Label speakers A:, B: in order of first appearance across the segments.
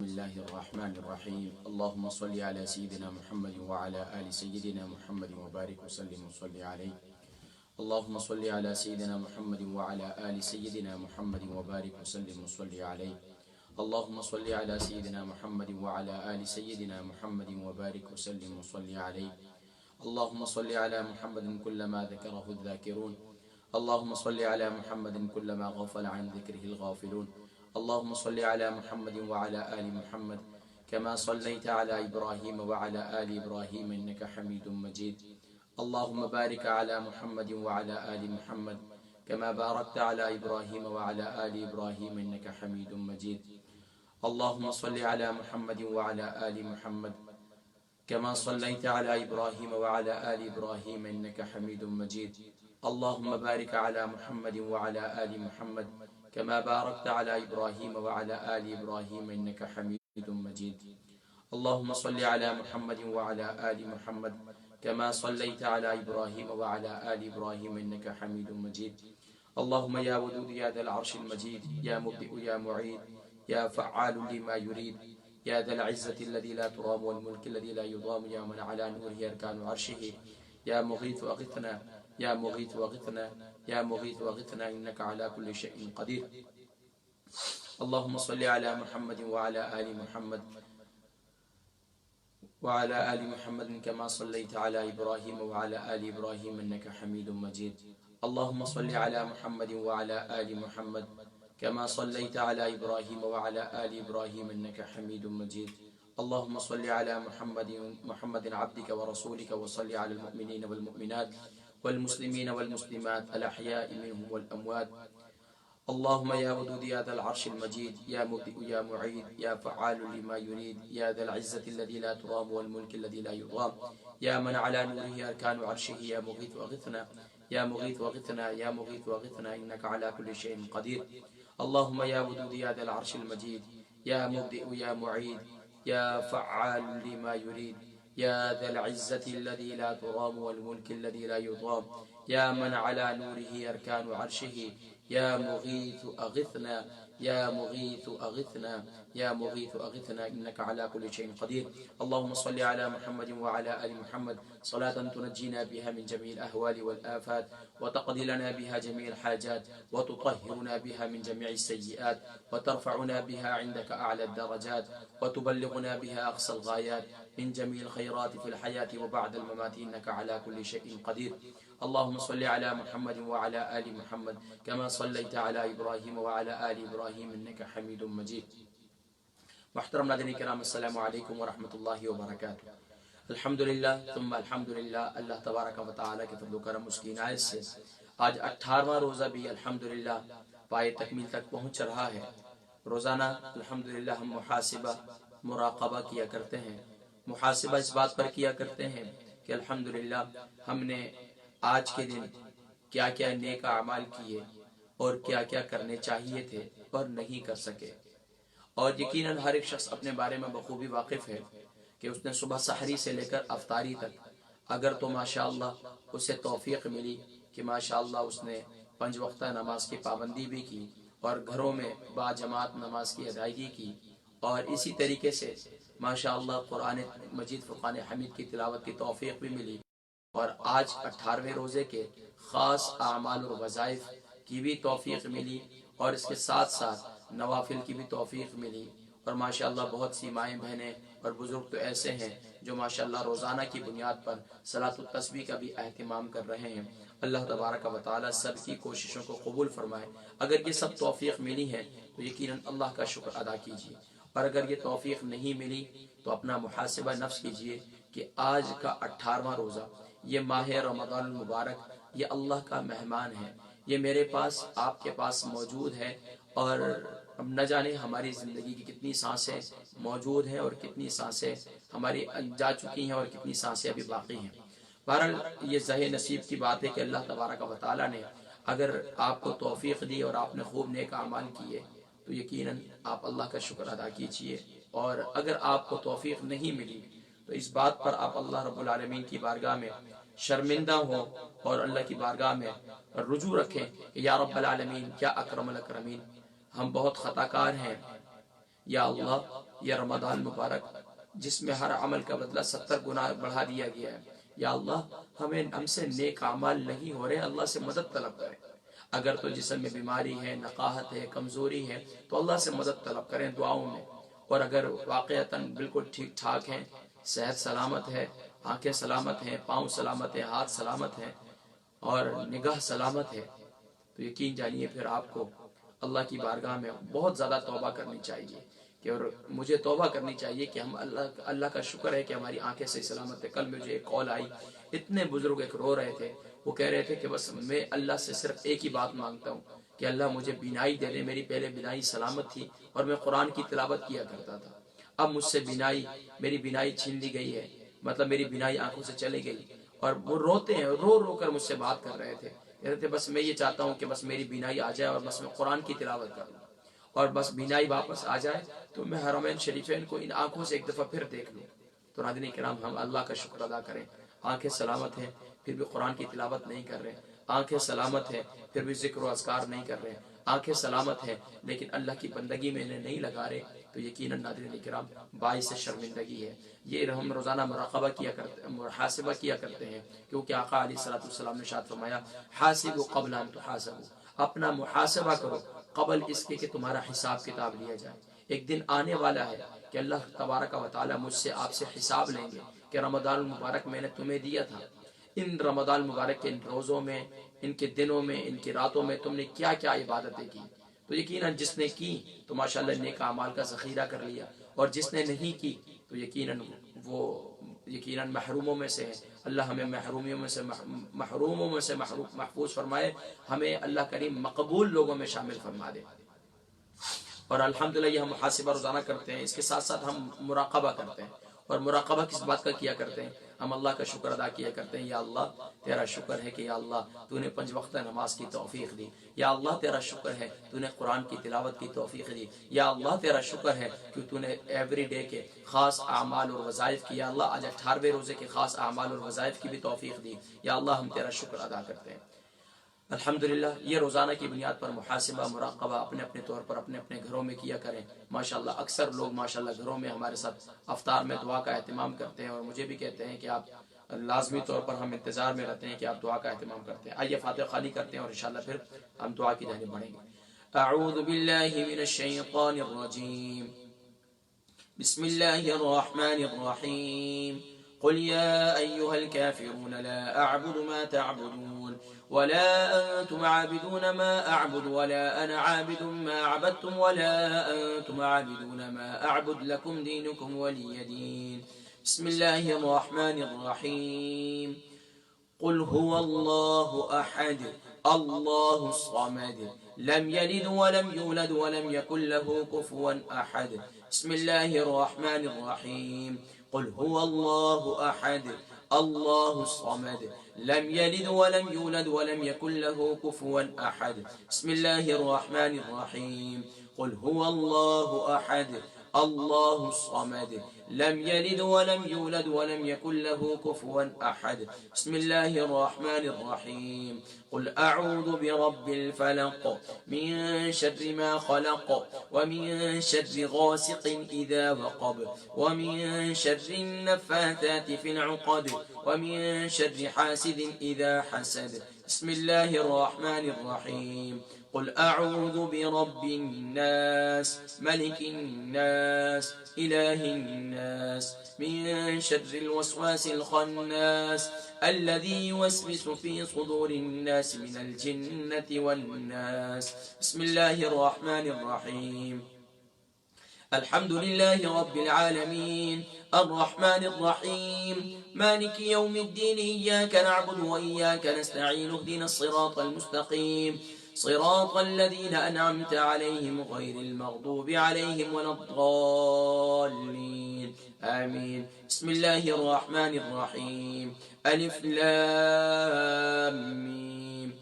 A: بسم الله الرحمن الرحيم اللهم صل على سيدنا محمد وعلى آل سيدنا محمد وبارك وسلم وصل عليه اللهم صل على سيدنا محمد وعلى آل سيدنا محمد وبارك وسلم وصل عليه اللهم صل على سيدنا محمد وعلى آل سيدنا محمد وبارك وسلم وصل عليه اللهم صل على محمد كلما ذكره الذاكرون اللهم صل على محمد كلما غفل عن ذكره الغافلون اللهم صل على محمد وعلى آل محمد كما صليت على إبراهيم وعلى آل إبراهيم إنك حميد مجيد اللهم بارك على محمد وعلى آل محمد كما باركت على إبراهيم وعلى آل إبراهيم إنك حميد مجيد اللهم صل على محمد وعلى آل محمد كما صليت على إبراهيم وعلى آل إبراهيم إنك حميد مجيد اللهم بارك على محمد وعلى آل محمد كما باركت على إبراهيم وعلى آل إبراهيم إنك حميد مجيد اللهم صل على محمد وعلى آل محمد كما صليت على إبراهيم وعلى آل إبراهيم إنك حميد مجيد اللهم يا ودود يا ذا العرش المجيد يا مبدئ يا معيد يا فعال لما يريد يا ذا العزة الذي لا ترام والملك الذي لا يضام يا من على نوره أركان عرشه يا مغيث أغثنا يا مغيث وغثنا يا مغيث وغثنا إنك على كل شيء قدير اللهم صل على محمد وعلى آل محمد وعلى آل محمد كما صليت على إبراهيم وعلى آل إبراهيم إنك حميد مجيد اللهم صل على محمد وعلى آل محمد كما صليت على إبراهيم وعلى آل إبراهيم إنك حميد مجيد اللهم صل على محمد عبدك ورسولك وصل على المؤمنين والمؤمنات والمسلمين والمسلمات الأحياء منهم والأموات اللهم يا ودود يا ذا العرش المجيد يا مبدئ يا معيد يا فعال لما يريد يا ذا العزة الذي لا ترام والملك الذي لا يضام يا من على نوره أركان عرشه يا مغيث وغثنا يا مغيث وغثنا يا مغيث وغثنا إنك على كل شيء قدير اللهم يا ودود يا ذا العرش المجيد يا مبدئ يا معيد يا فعال لما يريد يا ذا العزة الذي لا ترام والملك الذي لا يضام يا من على نوره أركان عرشه يا مغيث أغثنا يا مغيث أغثنا يا مغيث أغثنا إنك على كل شيء قدير اللهم صل على محمد وعلى آل محمد صلاة تنجينا بها من جميع الأهوال والآفات وتقضي لنا بها جميع الحاجات وتطهرنا بها من جميع السيئات وترفعنا بها عندك أعلى الدرجات وتبلغنا بها أقصى الغايات من جميع الخيرات في الحياة وبعد الممات إنك على كل شيء قدير اللهم صل على محمد وعلى آل محمد كما صليت على إبراهيم وعلى آل إبراهيم إنك حميد مجيد محترم ناظرین کرام السلام علیکم ورحمۃ اللہ وبرکاتہ الحمدللہ ثم الحمدللہ اللہ تبارک و تعالی کے فضل و کرم اس کی عنایت سے آج 18واں روزہ بھی الحمدللہ پائے تکمیل تک پہنچ رہا ہے روزانہ الحمدللہ ہم محاسبہ مراقبہ کیا کرتے ہیں محاسبہ اس بات پر کیا کرتے ہیں کہ الحمدللہ ہم نے آج کے دن کیا کیا نیک اعمال کیے اور کیا کیا کرنے چاہیے تھے اور نہیں کر سکے اور یقیناً ہر ایک شخص اپنے بارے میں بخوبی واقف ہے کہ اس نے صبح سحری سے لے کر افطاری تک اگر تو ماشاءاللہ اسے توفیق ملی کہ ماشاءاللہ اس نے 5 وقتہ نماز کی پابندی بھی کی اور گھروں میں با جماعت نماز کی ادائیگی کی اور اسی طریقے سے ماشاءاللہ قرآن مجید فرقان حمید کی تلاوت کی توفیق بھی ملی اور آج 18ویں روزے کے خاص اعمال اور وظائف کی بھی توفیق ملی اور اس کے ساتھ ساتھ نوافل کی بھی توفیق ملی اور ماشاءاللہ بہت سی مائیں بہنیں اور بزرگ تو ایسے ہیں جو ماشاءاللہ روزانہ کی بنیاد پر صلاۃ التسبیح کا بھی اہتمام کر رہے ہیں اللہ تبارک و تعالی سب کی کوششوں کو قبول فرمائے اگر یہ سب توفیق ملی ہے تو یقیناً اللہ کا شکر ادا کیجیے اور اگر یہ توفیق نہیں ملی تو اپنا محاسبہ نفس کیجیے کہ آج کا 18واں روزہ یہ ماہ رمضان المبارک یہ اللہ کا مہمان ہے یہ میرے پاس آپ کے پاس موجود ہے اور نہ جانے ہماری زندگی کی کتنی سانسیں موجود ہیں اور کتنی سانسیں ہماری جا چکی ہیں اور کتنی سانسیں ابھی باقی ہیں بہرحال یہ ذہ نصیب کی بات ہے کہ اللہ تبارک و تعالی نے اگر آپ کو توفیق دی اور آپ نے خوب نیک اعمال کیے تو یقیناً آپ اللہ کا شکر ادا کیجیے اور اگر آپ کو توفیق نہیں ملی تو اس بات پر آپ اللہ رب العالمین کی بارگاہ میں شرمندہ ہوں اور اللہ کی بارگاہ میں رجوع رکھیں کہ یا رب العالمین کیا اکرم الاکرمین ہم بہت خطا کار ہیں یا اللہ یہ رمضان مبارک جس میں ہر عمل کا بدلہ 70 گنا بڑھا دیا گیا ہے، یا اللہ ہم سے نیک اعمال نہیں ہو رہے، اللہ سے مدد طلب کریں۔ اگر تو جسم میں بیماری ہے، نقاہت ہے، کمزوری ہے تو اللہ سے مدد طلب کریں دعاؤں میں، اور اگر واقعتاً بالکل ٹھیک ٹھاک ہیں، صحت سلامت ہے، آنکھیں سلامت ہیں، پاؤں سلامت ہیں، ہاتھ سلامت ہیں اور نگاہ سلامت ہے، تو یقین جانیے پھر آپ کو اللہ کی بارگاہ میں بہت زیادہ توبہ کرنی چاہیے، کہ اور مجھے توبہ کرنی چاہیے کہ ہم اللہ کا شکر ہے کہ ہماری آنکھیں سے سلامت ہے۔ کل مجھے ایک کال آئی، اتنے بزرگ ایک رو رہے تھے، وہ کہہ رہے تھے کہ بس میں اللہ سے صرف ایک ہی بات مانگتا ہوں کہ اللہ مجھے بینائی دے دے، میری پہلے بینائی سلامت تھی اور میں قرآن کی تلاوت کیا کرتا تھا، اب مجھ سے میری بینائی چھین لی گئی ہے، مطلب میری بینائی آنکھوں سے چلی گئی، اور وہ روتے ہیں، رو رو کر مجھ سے بات کر رہے تھے، کہہ رہے تھے بس میں یہ چاہتا ہوں کہ بس میری بینائی آ جائے اور بس میں قرآن کی تلاوت کروں، اور بس بینائی واپس آ جائے تو میں حرمین شریفین کو ان آنکھوں سے ایک دفعہ پھر دیکھ لوں۔ تو ناظرین کرام، ہم اللہ کا شکر ادا کریں، آنکھیں سلامت ہیں پھر بھی قرآن کی تلاوت نہیں کر رہے، آنکھیں سلامت ہیں پھر بھی ذکر و اذکار نہیں کر رہے، آنکھیں سلامت ہیں لیکن اللہ کی بندگی میں انہیں نہیں لگا رہے، تو یقیناً ناظرین کرام باعث شرمندگی ہے۔ یہ ہم روزانہ مراقبہ کیا کرتے ہیں، محاسبہ کیا کرتے ہیں، کیونکہ آقا علیہ السلام نے ارشاد فرمایا حاسبوا قبل ان تحاسبوا، اپنا محاسبہ کرو قبل اس کے کہ تمہارا حساب کتاب لیا جائے۔ ایک دن آنے والا ہے کہ اللہ تبارک و تعالی مجھ سے آپ سے حساب لیں گے کہ رمضان المبارک میں نے تمہیں دیا تھا، ان رمضان المبارک کے ان روزوں میں، ان کے دنوں میں، ان کی راتوں میں تم نے کیا کیا عبادتیں کی۔ تو یقیناً جس نے کی تو ماشاءاللہ نیک اعمال کا ذخیرہ کر لیا، اور جس نے نہیں کی تو یقیناً محروموں میں سے ہے۔ اللہ ہمیں محروموں میں سے محفوظ فرمائے، ہمیں اللہ کریم مقبول لوگوں میں شامل فرما دے۔ اور الحمدللہ یہ ہم محاسبہ روزانہ کرتے ہیں، اس کے ساتھ ساتھ ہم مراقبہ کرتے ہیں، اور مراقبہ کس بات کا کیا کرتے ہیں؟ ہم اللہ کا شکر ادا کیا کرتے ہیں، یا اللہ تیرا شکر ہے کہ یا اللہ تو نے 5 وقتہ نماز کی توفیق دی، یا اللہ تیرا شکر ہے تو نے قرآن کی تلاوت کی توفیق دی، یا اللہ تیرا شکر ہے کہ تو نے ایوری ڈے کے خاص اعمال اور وظائف کی، یا اللہ آج 18ویں روزے کے خاص اعمال اور وظائف کی بھی توفیق دی، یا اللہ ہم تیرا شکر ادا کرتے ہیں۔ الحمدللہ یہ روزانہ کی بنیاد پر محاسبہ مراقبہ اپنے اپنے طور پر اپنے اپنے گھروں میں کیا کریں۔ ماشاءاللہ اکثر لوگ ماشاءاللہ گھروں میں ہمارے ساتھ افطار میں دعا کا اہتمام کرتے ہیں، اور مجھے بھی کہتے ہیں کہ آپ لازمی طور پر ہم انتظار میں رہتے ہیں کہ آپ دعا کا اہتمام کرتے ہیں۔ آئیے فاتحہ خانی کرتے ہیں اور انشاءاللہ پھر ہم دعا کی جانب بڑھیں گے۔ اعوذ باللہ من الشیطان الرجیم، بسم اللہ الرحمن الرحیم، قل یا ایہا الکافرون لا اعبد ما تعبدون ولا أنتم عابدون ما أعبد ولا أنا عابد ما عبدتم ولا أنتم عابدون ما أعبد لكم دينكم ولي دين بسم الله الرحمن الرحيم قل هو الله أحد الله الصمد لم يلد ولم يولد ولم يكن له كفوا أحد بسم الله الرحمن الرحيم قل هو الله أحد الله الصمد لم يلد ولم يولد ولم يكن له كفوا أحد بسم الله الرحمن الرحيم قل هو الله أحد الله الصمد لم يلد ولم يولد ولم يكن له كفوا أحد بسم الله الرحمن الرحيم قل أعوذ برب الفلق من شر ما خلق ومن شر غاسق إذا وقب ومن شر النفاثات في العقد ومن شر حاسد إذا حسد بسم الله الرحمن الرحيم قل أعوذ برب الناس ملك الناس إله الناس من شر الوسواس الخناس الذي يوسوس في صدور الناس من الجنة والناس بسم الله الرحمن الرحيم الحمد لله رب العالمين الرحمن الرحيم مالك يوم الدين إياك نعبد وإياك نستعين اهدنا الصراط المستقيم صراط الذين أنعمت عليهم غير المغضوب عليهم ولا الضالين آمين بسم الله الرحمن الرحيم ألف لام ميم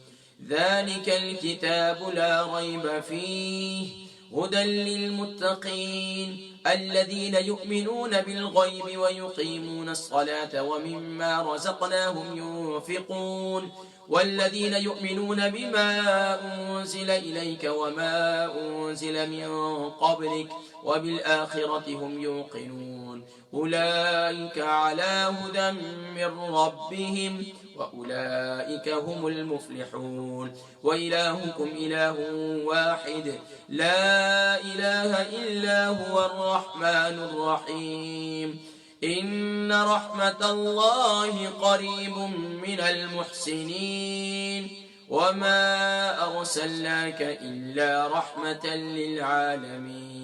A: ذلك الكتاب لا ريب فيه هدى للمتقين الذين يؤمنون بالغيب ويقيمون الصلاة ومما رزقناهم ينفقون والذين يؤمنون بما أنزل إليك وما أنزل من قبلك وبالآخرة هم يوقنون أولئك على هدى من ربهم وأولئك هم المفلحون وإلهكم إله واحد لا إله إلا هو الرحمن الرحيم إن رحمة الله قريب من المحسنين وما أرسلناك إلا رحمة للعالمين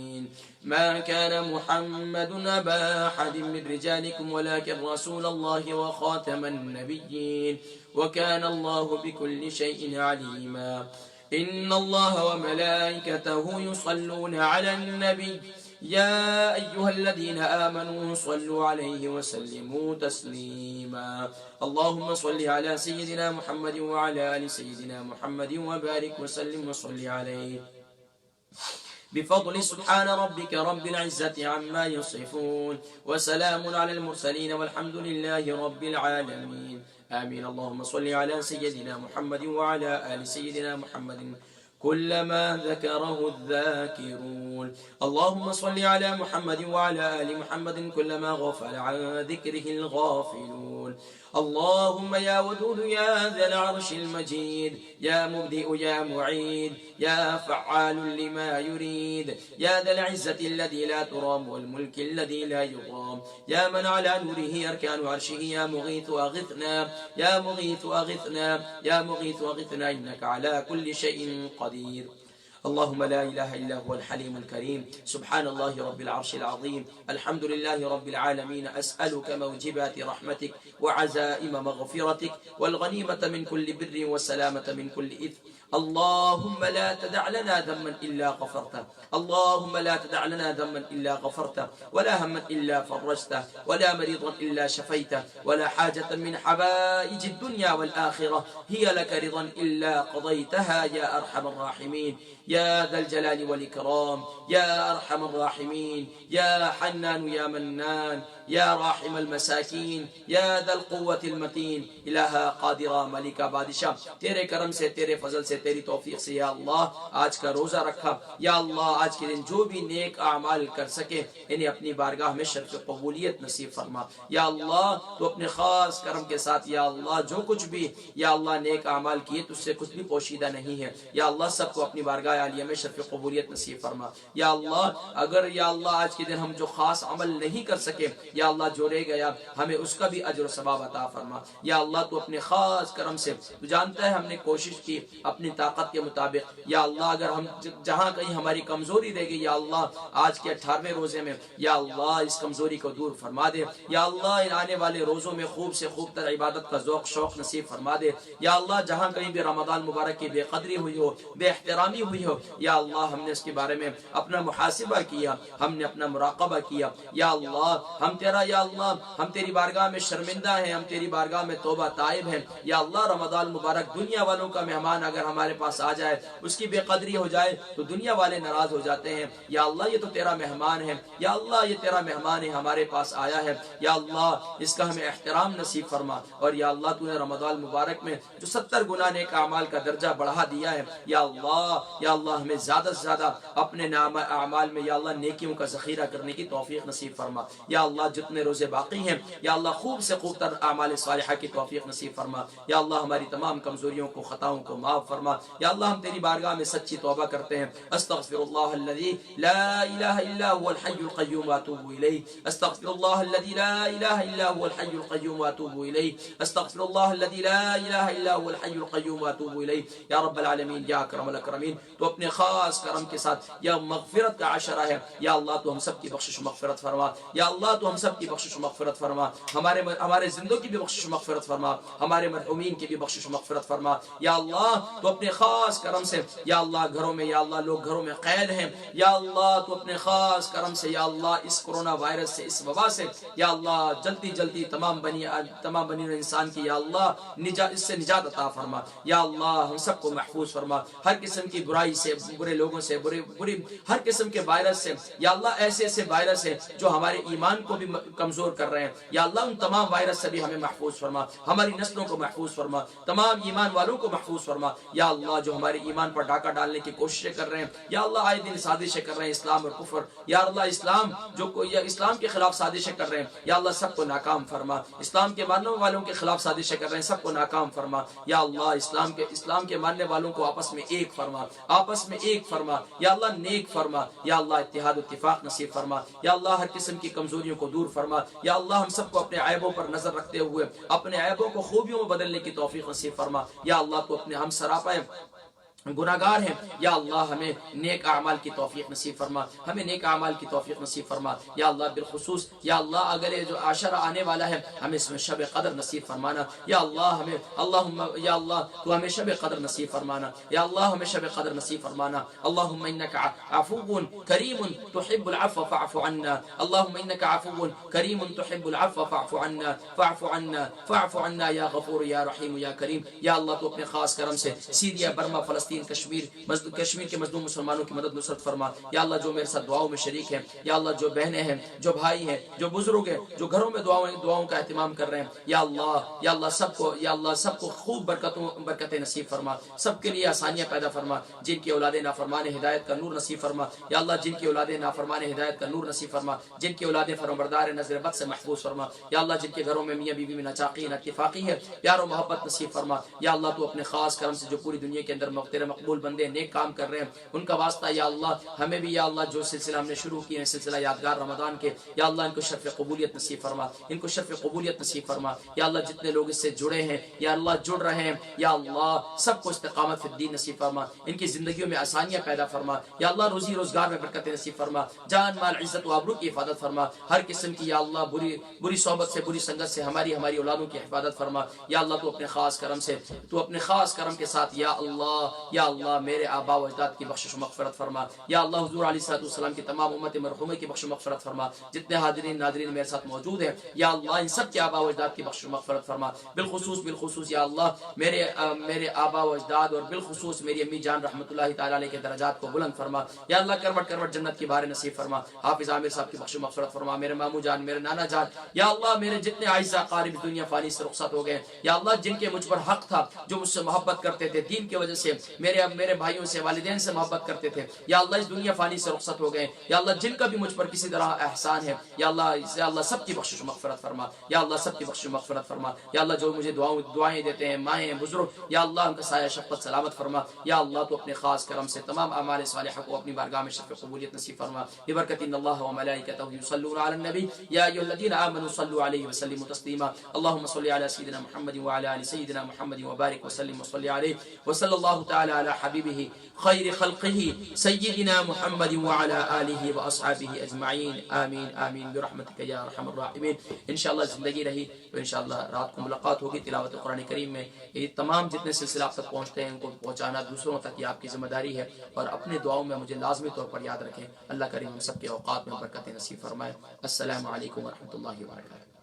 A: ما كان محمد أبا أحد من رجالكم ولكن رسول الله وخاتم النبيين وكان الله بكل شيء عليما إن الله وملائكته يصلون على النبي يا أيها الذين آمنوا صلوا عليه وسلموا تسليما اللهم صل على سيدنا محمد وعلى آل سيدنا محمد وبارك وسلم وصل عليه بفضل سبحان ربك رب العزة عما يصفون وسلام على المرسلين والحمد لله رب العالمين آمين اللهم صل على سيدنا محمد وعلى آل سيدنا محمد كلما ذكره الذاكرون اللهم صل على محمد وعلى آل محمد كلما غفل عن ذكره الغافلون اللهم يا ودود يا ذا العرش المجيد يا مبدئ يا معيد يا فعال لما يريد يا ذا العزة الذي لا ترام والملك الذي لا يرام يا من على نوره أركان عرشه يا مغيث أغثنا يا مغيث أغثنا يا مغيث أغثنا إنك على كل شيء قدير اللهم لا إله إلا هو الحليم الكريم سبحان الله رب العرش العظيم الحمد لله رب العالمين أسألك موجبات رحمتك وعزائم مغفرتك والغنيمة من كل بر والسلامة من كل إثم اللهم لا تدع لنا ذنبا إلا غفرته اللهم لا تدع لنا ذنبا إلا غفرته ولا هما إلا فرجته ولا مريضا إلا شفيته ولا حاجة من حوائج الدنيا والآخرة هي لك رضا إلا قضيتها يا أرحم الراحمين يا ذا الجلال والإكرام يا أرحم الراحمين يا حنان يا منان يا راحم المساکین یا ذا القوة المتین الہ قادرہ ملکہ بادشاہ تیرے کرم سے تیرے فضل سے تیری توفیق سے یا اللہ آج کا روزہ رکھا یا اللہ آج کے دن جو بھی نیک اعمال کر سکے انہیں اپنی بارگاہ میں شرف قبولیت نصیب فرما یا اللہ تو اپنے خاص کرم کے ساتھ یا اللہ جو کچھ بھی یا اللہ نیک اعمال کیے تو اس سے کچھ بھی پوشیدہ نہیں ہے یا اللہ سب کو اپنی بارگاہ عالیہ میں شرف قبولیت نصیب فرما یا اللہ اگر یا اللہ آج کے دن ہم جو خاص عمل نہیں کر سکے یا اللہ جو رہ گیا ہمیں اس کا بھی اجر و ثواب عطا فرما یا اللہ تو اپنے خاص کرم سے تو جانتا ہے ہم نے کوشش کی اپنی طاقت کے مطابق یا اللہ اگر ہم جہاں کہیں ہماری کمزوری رہ گئی یا اللہ آج کے 18ویں روزے میں یا اللہ اس کمزوری کو دور فرما دے یا اللہ ان آنے والے روزوں میں خوب سے خوب تر عبادت کا ذوق شوق نصیب فرما دے یا اللہ جہاں کہیں بھی رمضان مبارک کی بے قدری ہوئی ہو بے احترامی ہوئی ہو یا اللہ ہم نے اس کے بارے میں اپنا محاسبہ کیا ہم نے اپنا مراقبہ کیا یا اللہ ہم تیرا یا اللہ ہم تیری بارگاہ میں شرمندہ ہیں ہم تیری بارگاہ میں توبہ تائب ہیں یا اللہ رمضان مبارک دنیا والوں کا مہمان اگر ہمارے پاس آ جائے اس کی بے قدری ہو جائے تو دنیا والے ناراض ہو جاتے ہیں یا اللہ یہ تو تیرا مہمان ہے یا اللہ یہ تیرا مہمان ہے ہمارے پاس آیا ہے یا اللہ اس کا ہمیں احترام نصیب فرما اور یا اللہ تو نے رمضان مبارک میں جو 70 گنا نیک اعمال کا درجہ بڑھا دیا ہے یا اللہ ہمیں زیادہ سے زیادہ اپنے اعمال میں یا اللہ نیکیوں کا ذخیرہ کرنے کی توفیق نصیب فرما یا اللہ جتنے روزے باقی ہیں یا اللہ خوب سے خوب تر اعمال صالحہ کی توفیق نصیب فرما یا اللہ ہماری تمام کمزوریوں کو خطاؤں کو معاف فرما یا اللہ ہم تیری بارگاہ میں سچی توبہ کرتے ہیں استغفر اللہ الذی لا الہ الا هو الحی القیوم واتوب الیہ استغفر اللہ الذی لا الہ الا هو الحی القیوم واتوب الیہ استغفر اللہ الذی لا الہ الا هو الحی القیوم واتوب الیہ یا رب العالمین یا اکرم الاکرمین تو اپنے خاص کرم کے ساتھ یا مغفرت کا عشرہ ہے یا اللہ تو ہم سب کی بخشش و مغفرت فرما یا اللہ تو ہم سب کی بخشش و مغفرت فرما ہمارے زندوں کی بھی بخشش و مغفرت فرما ہمارے مرحومین کی بھی بخشش و مغفرت فرما یا اللہ تو اپنے خاص کرم سے یا اللہ گھروں میں یا اللہ لوگ گھروں میں قید ہیں، یا اللہ تو اپنے خاص کرم سے یا اللہ اس کرونا وائرس سے، اس وبا سے یا اللہ جلدی جلدی تمام بنی انسان کی یا اللہ اس سے نجات عطا فرما، یا اللہ ہم سب کو محفوظ فرما ہر قسم کی برائی سے، برے لوگوں سے، بری ہر قسم کے وائرس سے، یا اللہ ایسے ایسے وائرس ہیں جو ہمارے ایمان کو بھی کمزور کر رہے ہیں، یا اللہ ان تمام وائرس سے بھی ہمیں محفوظ فرما، ہماری نسلوں کو محفوظ فرما، تمام ایمان والوں کو محفوظ فرما، یا اللہ جو ہمارے ایمان پر ڈاکہ ڈالنے کی کوششیں کر رہے ہیں، یا اللہ آئے دن سازشیں کر رہے ہیں اسلام اور کفر، یا اللہ اسلام کے خلاف سازشیں کر رہے ہیں، یا اللہ سب کو ناکام فرما، اسلام کے ماننے والوں کے خلاف سازشیں کر رہے ہیں سب کو ناکام فرما، یا اللہ اسلام کے ماننے والوں کو آپس میں ایک فرما، یا اللہ نیک فرما، یا اللہ اتحاد و اتفاق نصیب فرما، یا اللہ ہر قسم کی کمزوریوں کو دور فرما، یا اللہ ہم سب کو اپنے عیبوں پر نظر رکھتے ہوئے اپنے عیبوں کو خوبیوں میں بدلنے کی توفیق نصیب فرما، یا اللہ تو اپنے ہم سراپا گناہگار ہیں، یا اللہ ہمیں نیک اعمال کی توفیق نصیب فرما، ہمیں نیک اعمال کی توفیق نصیب فرما، یا اللہ بالخصوص یا اللہ اگلے جو عاشرہ آنے والا ہے ہمیں اس میں شب قدر نصیب فرمانا، یا اللہ یا اللہ تو ہمیں شب قدر نصیب فرمانا، یا اللہ ہمیں شب قدر نصیب فرمانا، اللہم انک عفو کریم تحب العفو فاعف عنا، اللہم انک عفو کریم تحب العفو فاعف عنا یا غفور یا رحیم یا کریم، یا اللہ تو اپنے خاص کرم سے سیریا، برما، فلسطین، کشمیر کے مظلوم مسلمانوں کی مدد نصرت فرما، یا اللہ جو میرے ساتھ دعاؤں میں شریک ہیں، یا اللہ جو بہنیں ہیں، جو بھائی ہیں، جو بزرگ ہیں، جو گھروں میں دعاؤں کا اہتمام کر رہے ہیں، یا اللہ سب کو خوب برکتیں نصیب فرما، سب کے لیے آسانیاں پیدا فرما، جن کی اولاد نافرمان ہدایت کا نور نصیب فرما، یا اللہ جن کی اولاد نافرمان ہدایت کا نور نصیب فرما، جن کی اولاد فرمانبردار نظر بد سے محفوظ فرما، یا اللہ جن کے گھروں میں میاں بیوی میں ناچاقی اتفاقی ہے پیار و محبت نصیب فرما، یا اللہ تو اپنے خاص کرم سے جو پوری دنیا کے اندر تیرے مقبول بندے نیک کام کر رہے ہیں ان کا واسطہ یا اللہ ہمیں بھی یا اللہ جو سلسلہ ہم نے شروع کیا ہے سلسلہ یادگار رمضان کے، یا اللہ ان کو شرف قبولیت نصیب فرما، ان کو شرف قبولیت نصیب فرما، یا اللہ جتنے لوگ اس سے جڑے ہیں یا اللہ جڑ رہے ہیں، یا اللہ سب کو استقامت فی الدین نصیب فرما، ان کی زندگیوں میں آسانیاں پیدا فرما، یا اللہ روزی روزگار میں برکت نصیب فرما، جان مال عزت و آبرو کی حفاظت فرما، ہر قسم کی یا اللہ بری صحبت سے، بری سنگت سے ہماری اولادوں کی حفاظت فرما، یا اللہ تو اپنے خاص کرم کے ساتھ یا اللہ میرے آبا و اجداد کی بخشش و مغفرت فرما، یا اللہ حضور علیہ الصلوۃ والسلام کی تمام امت مرحومہ کی بخشش و مغفرت فرما، جتنے حاضرین ناظرین میرے ساتھ موجود ہیں یا اللہ ان سب کے آبا و اجداد کی بخشش و مغفرت فرما، بالخصوص یا اللہ میرے آبا و اجداد اور بالخصوص میری امی جان رحمۃ اللہ تعالی علیہ کے درجات کو بلند فرما، یا اللہ کروٹ جنت کی بار نصیب فرما، حافظ عامر صاحب کی بخشش و مغفرت فرما، میرے ماموں جان، میرے نانا جان، یا اللہ میرے جتنے اعزاء قارب دنیا فانی سے رخصت ہو گئے، یا اللہ جن کے مجھ پر حق تھا، جو مجھ سے محبت کرتے تھے دین کی وجہ سے، میرے بھائیوں سے، والدین سے محبت کرتے تھے، یا اللہ اس دنیا فانی سے رخصت ہو گئے، یا اللہ جن کا بھی مجھ پر کسی طرح احسان ہے یا اللہ سب کی بخشش و مغفرت فرما، یا اللہ سب کی بخشش و مغفرت فرما، یا اللہ جو مجھے دعائیں دیتے ہیں مائیں بزرگ، یا اللہ ان کا سایہ شفقت سلامت فرما، یا اللہ تو اپنے خاص کرم سے تمام اعمال صالحہ کو اپنی بارگاہ میں شرف قبولیت نصیب فرما، ببرکۃ ان اللہ و ملائکتہ یصلون علی النبی یا ایھا الذین آمنوا صلوا علیہ وسلموا تسلیما، اللهم صل علی سیدنا محمد وعلى آل سیدنا محمد وبارک وسلم وصلی علیہ وصلی اللہ تعالی علی حبیبہ خیر خلقہ سیدنا محمد وعلى آلہ واصحابہ اجمعین، آمین آمین برحمتک یا ارحم الراحمین۔ انشاءاللہ زندگی رہی تو انشاءاللہ رات کو ملاقات ہوگی تلاوت قرآن کریم میں۔ یہ تمام جتنے سلسلے آپ تک پہنچتے ہیں ان کو پہنچانا دوسروں تک یہ آپ کی ذمہ داری ہے، اور اپنے دعاؤں میں مجھے لازمی طور پر یاد رکھیں۔ اللہ کریم ہم سب کے اوقات میں برکت نصیب فرمائے۔ السلام علیکم ورحمۃ اللہ وبرکاتہ۔